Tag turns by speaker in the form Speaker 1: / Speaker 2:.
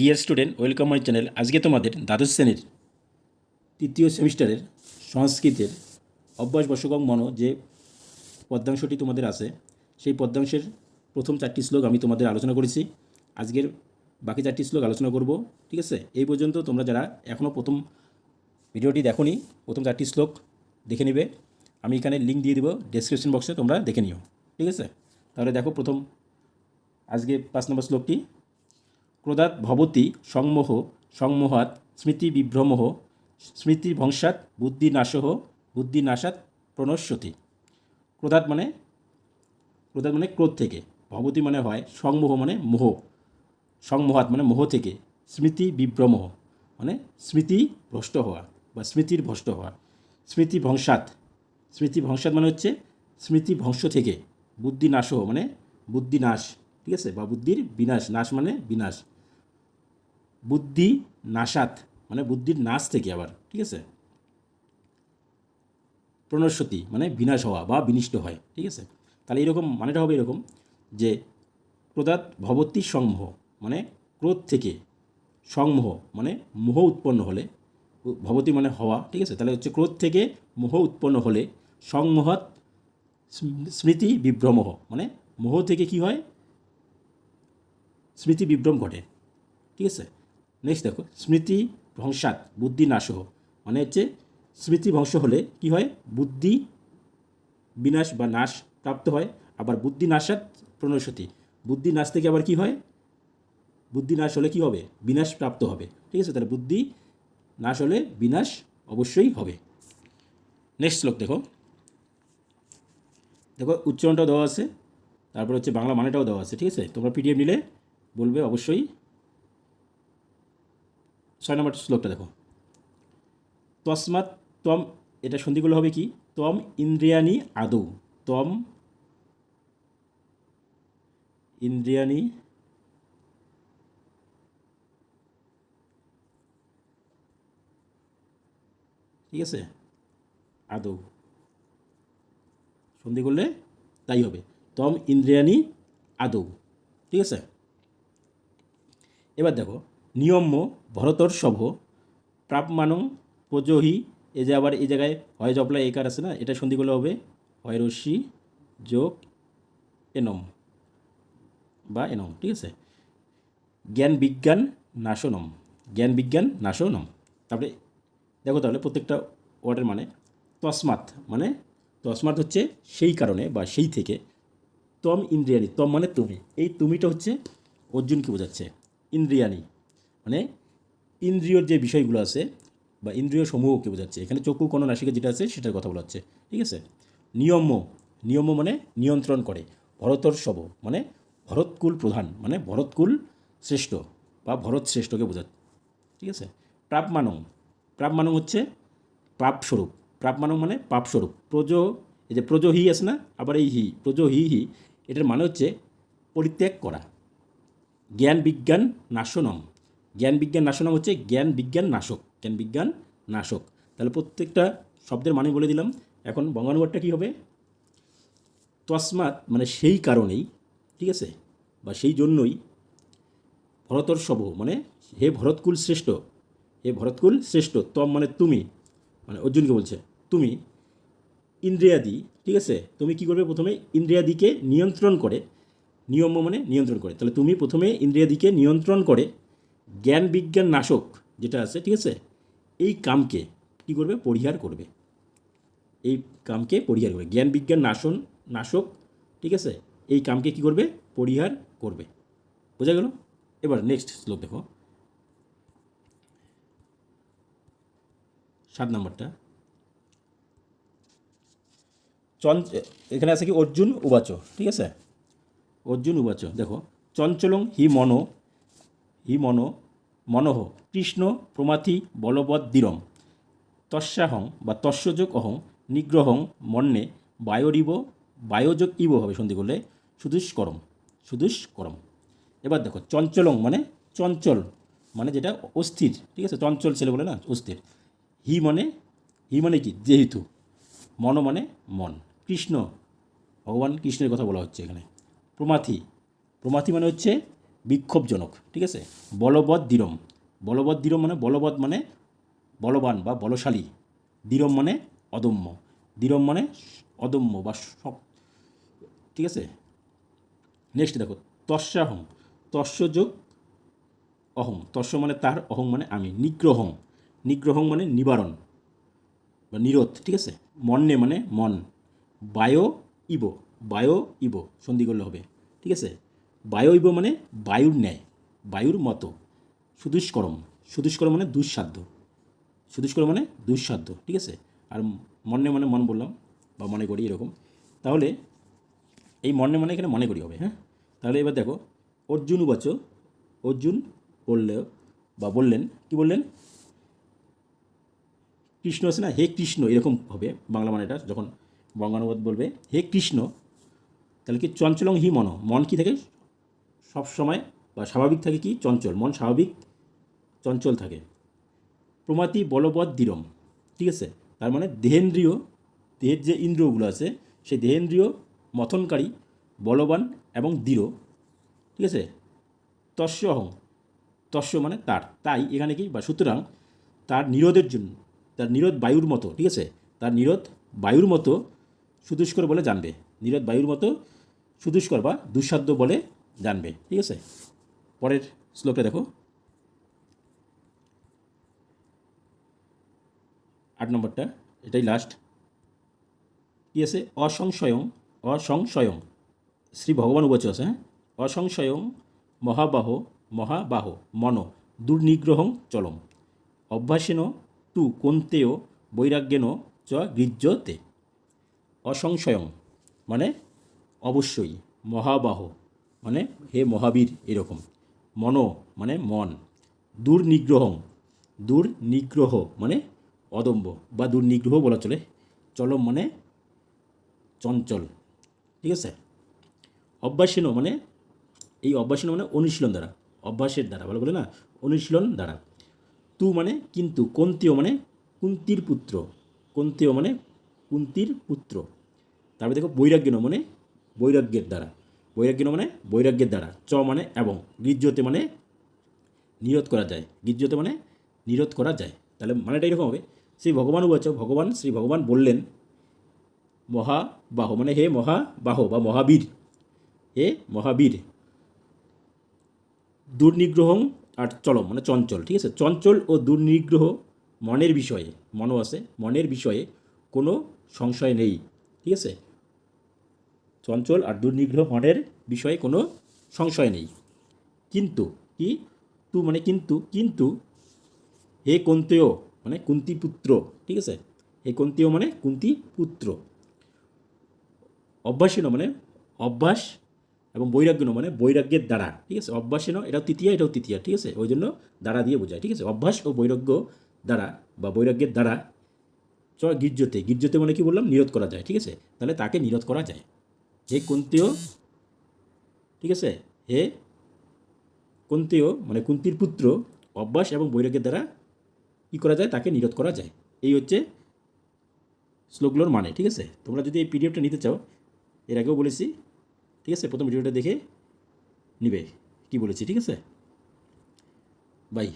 Speaker 1: Dear student, welcome my channel. আজকে তোমাদের দ্বাদশ শ্রেণীর তৃতীয় সেমিস্টারের সংস্কৃতের অভ্যাস বশকং মনো যে পদ্যাংশটি তোমাদের আছে, সেই পদ্যাংশের প্রথম 4টি শ্লোক আমি তোমাদের আলোচনা করেছি। আজকের বাকি 4টি শ্লোক আলোচনা করব। ঠিক আছে, এই পর্যন্ত তোমরা যারা এখনও প্রথম ভিডিওটি দেখোনি, প্রথম 4টি শ্লোক দেখে নেবে। আমি এখানে লিঙ্ক দিয়ে দেবো ডেসক্রিপশন বক্সে, তোমরা দেখে নিও। ঠিক আছে, তাহলে দেখো প্রথম আজকে 5 নম্বর শ্লোকটি। ক্রোধাৎ ভবতি সংমোহ সংমোহাৎ স্মৃতিবিভ্রমঃ স্মৃতিভংসাৎ বুদ্ধিনাশাৎ প্রণশ্যতি। ক্রোধাৎ মানে ক্রোধ থেকে, ভবতি মানে হয়, সংমোহ মানে মোহ, সংমোহাৎ মানে মোহ থেকে, স্মৃতিবিভ্রমঃ মানে স্মৃতি ভ্রষ্ট হওয়া বা স্মৃতির ভ্রষ্ট হওয়া, স্মৃতিভংসাৎ মানে হচ্ছে স্মৃতিভংস থেকে, বুদ্ধিনাশহ মানে বুদ্ধিনাশ, ঠিক আছে, বা বুদ্ধির বিনাশ, নাশ মানে বিনাশ, বুদ্ধি নাশাত মানে বুদ্ধির নাশ থেকে আবার, ঠিক আছে, প্রণশ্যতি মানে বিনাশ হওয়া বা বিনিষ্ট হয়। ঠিক আছে, তাহলে এরকম মানেটা হবে এরকম যে ক্রোধাৎ ভবতি সংমোহ মানে ক্রোধ থেকে, সংমোহ মানে মোহ উৎপন্ন হলে, ভবতি মানে হওয়া, ঠিক আছে, তাহলে হচ্ছে ক্রোধ থেকে মোহ উৎপন্ন হলে, সংমোহাৎ স্মৃতি বিভ্রমঃ মানে মোহ থেকে কি হয়, স্মৃতি বিভ্রম ঘটে। ঠিক আছে, নেক্সট দেখো, স্মৃতি ভংসাৎ বুদ্ধি নাশহ মানে হচ্ছে স্মৃতি ভংস হলে কি হয়, বুদ্ধি বিনাশ বা নাশ প্রাপ্ত হয়। আবার বুদ্ধি নাশাৎ প্রণশ্যতি, বুদ্ধি নাশ থেকে আবার কি হয়, বুদ্ধি নাশ হলে কি হবে, বিনাশ প্রাপ্ত হবে। ঠিক আছে, তাহলে বুদ্ধি নাশ হলে বিনাশ অবশ্যই হবে। নেক্সট শ্লোক দেখো, উচ্চারণটাও দেওয়া আছে, তারপর হচ্ছে বাংলা মানেটাও দেওয়া আছে। ঠিক আছে, তোমরা পিডিএফ নিলে বলবে অবশ্যই। 6 নম্বর শ্লোকটা দেখো, তসমাৎ ত্বম, এটা সন্ধিগুলো হবে কি, ত্বম ইন্দ্রিয়াণি আদৌ, ত্বম ইন্দ্রিয়াণি ঠিক আছে, আদৌ সন্ধি করলে তাই হবে, ত্বম ইন্দ্রিয়াণি আদৌ। ঠিক আছে, এবার দেখো, নিয়ম্য ভরতর্ষভ প্রাপমানং প্রজহি, এই যে আবার এই জায়গায় হয় জপলা একার আছে না, এটা সন্ধিগুলো হবে হয় রশ্মি যোগ এনম বা এনম। ঠিক আছে, জ্ঞান বিজ্ঞান নাশনম, জ্ঞান বিজ্ঞান নাশনম। তারপরে দেখো তাহলে প্রত্যেকটা ওয়ার্ডের মানে তসমাৎ হচ্ছে সেই কারণে বা সেই থেকে, তম ইন্দ্রিয়ানি, তম মানে তুমি, এই তুমিটা হচ্ছে অর্জুনকে বোঝাচ্ছে। ইন্দ্রিয়ানি মানে ইন্দ্রিয়র যে বিষয়গুলো আছে বা ইন্দ্রিয় সমূহকে বোঝাচ্ছে, এখানে চক্ষু কোনো নাসিকা যেটা আছে সেটার কথা বলা হচ্ছে। ঠিক আছে, নিয়ম্য মানে নিয়ন্ত্রণ করে, ভরতর্ষভ মানে ভরতকুল প্রধান মানে ভরতকুল শ্রেষ্ঠ বা ভরত শ্রেষ্ঠকে বোঝাচ্ছে। ঠিক আছে, প্রাপমানং হচ্ছে পাপস্বরূপ, প্রাপমানং মানে পাপস্বরূপ। এই যে প্রজহি আছে না, আবার এই প্রজহি, এটার মানে হচ্ছে পরিত্যাগ করা। জ্ঞান বিজ্ঞান নাশনম, জ্ঞান বিজ্ঞান নাশনম হচ্ছে জ্ঞান বিজ্ঞান নাশক। তাহলে প্রত্যেকটা শব্দের মানে বলে দিলাম। এখন বঙ্গানুবাদটা কী হবে, তসমাৎ মানে সেই কারণেই, ঠিক আছে, বা সেই জন্যই, ভরতর্ষভ মানে হে ভরতকুল শ্রেষ্ঠ, তম মানে তুমি, মানে অর্জুনকে বলছে তুমি, ইন্দ্রিয়াদি, ঠিক আছে, তুমি কি করবে, প্রথমে ইন্দ্রিয়াদিকে নিয়ন্ত্রণ করে, নিয়ম্য মানে নিয়ন্ত্রণ করে, তাহলে তুমি প্রথমে ইন্দ্রিয়াদিকে নিয়ন্ত্রণ করে জ্ঞান বিজ্ঞান নাশক যেটা আছে, ঠিক আছে, এই কামকে কী করবে, পরিহার করবে, এই কামকে পরিহার করবে, জ্ঞান বিজ্ঞান নাশক, ঠিক আছে, এই কামকে কী করবে, পরিহার করবে। বোঝা গেল? এবার নেক্সট শ্লোক দেখো, 7 নম্বরটা। এখানে আছে কি, অর্জুন উবাচ, ঠিক আছে, অর্জুন উবাচ দেখো, চঞ্চলং হি মনঃ কৃষ্ণ প্রমাথি বলবৎ দৃঢ়ম তস্যাহং বা তস্যযোগ অহং নিগ্রহং মন্যে বায়োযোগ ইব হবে সন্ধি করলে সুদুষ্করম। এবার দেখো, চঞ্চলং মানে চঞ্চল মানে যেটা অস্থির, ঠিক আছে, চঞ্চল ছেলে বলে না, অস্থির। হি মানে কি, যেহেতু, মন মানে মন, কৃষ্ণ ভগবান কৃষ্ণের কথা বলা হচ্ছে এখানে। প্রমাথি মানে হচ্ছে বিক্ষোভজনক, ঠিক আছে। বলবৎ দৃঢ়ম, বলবৎ দৃঢ়ম মানে বলবৎ মানে বলবান বা বলশালী, দৃঢ়ম মানে অদম্য, দৃঢ়ম মানে অদম্য বা ঠিক আছে। নেক্সট দেখো তস্যাহং, তস্য যোগ অহং, তস্য মানে তার, অহং মানে আমি। নিগ্রহং, নিগ্রহং মানে নিবারণ বা নিরোধ, ঠিক আছে। মন্যে মানে মন। বায়ো ইব, বায়ো ইব সন্ধি করলে হবে, ঠিক আছে। বায়ো ইব মানে বায়ুর ন্যায়, বায়ুর মতো। সুদুষ্করম, সুদুষ্করম মানে দুঃসাধ্য, সুদুষ্করম মানে দুঃসাধ্য, ঠিক আছে। আর মন্যে মানে মন বললাম বা মনে করি এরকম। তাহলে এই মন্যে মানে এখানে মনে করি হবে, হ্যাঁ। তাহলে এবার দেখো অর্জুন উবাচ, অর্জুন বললে বা বললেন, কি বললেন, কৃষ্ণ আছে না, হে কৃষ্ণ এরকম হবে বাংলা মানে এটা যখন বঙ্গানুবাদ বলবে, হে কৃষ্ণ। তাহলে কি চঞ্চলং হি মন, মন কি থাকে সবসময় বা স্বাভাবিক থাকে, কি চঞ্চল, মন স্বাভাবিক চঞ্চল থাকে। প্রমাতি বলবৎ দৃঢ়ম, ঠিক আছে। তার মানে দেহেন্দ্রীয়, দেহের যে ইন্দ্রিয়গুলো আছে সেই দেহেন্দ্রীয় মথনকারী, বলবান এবং দৃঢ়, ঠিক আছে। তস্য অহং, তস্য মানে তার, তাই এখানে কি বা সুতরাং তার নিরোধের জন্য, তার নিরোধ বায়ুর মতো, ঠিক আছে, তার নিরোধ বায়ুর মতো সুদুষ্কর বলে জানবে, নিরোধ বায়ুর মতো সুদুষ্কর বা দুঃসাধ্য বলে জানবে, ঠিক আছে। পরের শ্লোকটা দেখো 8 নম্বরটা, এটাই লাস্ট। কি আছে, অসংশয়ং, অসংশয়ং শ্রী ভগবান উবাচ আছে, হ্যাঁ। অসংশয়ং মহাবাহ, মহাবাহ মন দুর্নিগ্রহং চলম, অভ্যাসেন তু কন্তেয় বৈরাগ্যেন চ গৃহ্যতে। অসংশয়ং মানে অবশ্যই, মহাবাহ মানে হে মহাবীর এরকম, মন মানে মন, দুর্নিগ্রহং, দুর্নিগ্রহ মানে অদম্য বা দুর্নিগ্রহ বলা চলে, চলম মানে চঞ্চল, ঠিক আছে। অভ্যাসীন মানে এই অভ্যাসীন মানে অনুশীলন দ্বারা, অভ্যাসের দ্বারা ভালো বলে না, অনুশীলন দ্বারা। তু মানে কিন্তু, কন্তীয় মানে কুন্তির পুত্র, কন্তীয় মানে কুন্তির পুত্র। তারপরে দেখো বৈরাগ্যন মানে বৈরাগ্যের দ্বারা, বৈরাগ্যন মানে বৈরাগ্যের দ্বারা। চ মানে এবং, গৃহ্যতে মানে নিরোধ করা যায়, গৃহ্যতে মানে নিরোধ করা যায়। তাহলে মানেটা এরকম হবে, শ্রী ভগবান উবাচ, ভগবান শ্রী ভগবান বললেন, মহাবাহ মানে হে মহাবাহ বা মহাবীর, হে মহাবীর। দুর্নিগ্রহং আর চলম মানে চঞ্চল, ঠিক আছে। চঞ্চল ও দুর্নিগ্রহ মনের বিষয়ে, মনও আছে, মনের বিষয়ে কোনো সংশয় নেই, ঠিক আছে। চঞ্চল আর দুর্নিগ্রহ মনের বিষয়ে কোনো সংশয় নেই। কিন্তু কি, তু মানে কিন্তু, কিন্তু হে কন্তেয় মানে কুন্তি পুত্র, ঠিক আছে। হে কন্তেয় মানে কুন্তি পুত্র। অভ্যাসীন মানে অভ্যাস এবং বৈরাগ্য মানে বৈরাগ্যের দ্বারা, ঠিক আছে। অভ্যাসীন এটাও তৃতীয়া, এটাও তৃতীয়া, ঠিক আছে, ওই জন্য দ্বারা দিয়ে বোঝায়, ঠিক আছে। অভ্যাস ও বৈরাগ্য দ্বারা বা বৈরাগ্যের দ্বারা চ গির্জতে, গির্জতে মানে কি বললাম, নিরোধ করা যায়, ঠিক আছে। তাহলে তাকে নিরোধ করা যায়। হে কুন্তীয়, ঠিক আছে, হে কুন্তীয় মানে কুন্তির পুত্র, অভ্যাস এবং বৈরাগ্যের দ্বারা কী করা যায়, তাকে নিরোধ করা যায়। এই হচ্ছে শ্লোকগুলোর মানে, ঠিক আছে। তোমরা যদি এই পিডিএফটা নিতে চাও, এর আগেও বলেছি, ঠিক আছে, প্রথম ভিডিওটা দেখে নিবে কি বলেছি, ঠিক আছে। বাই।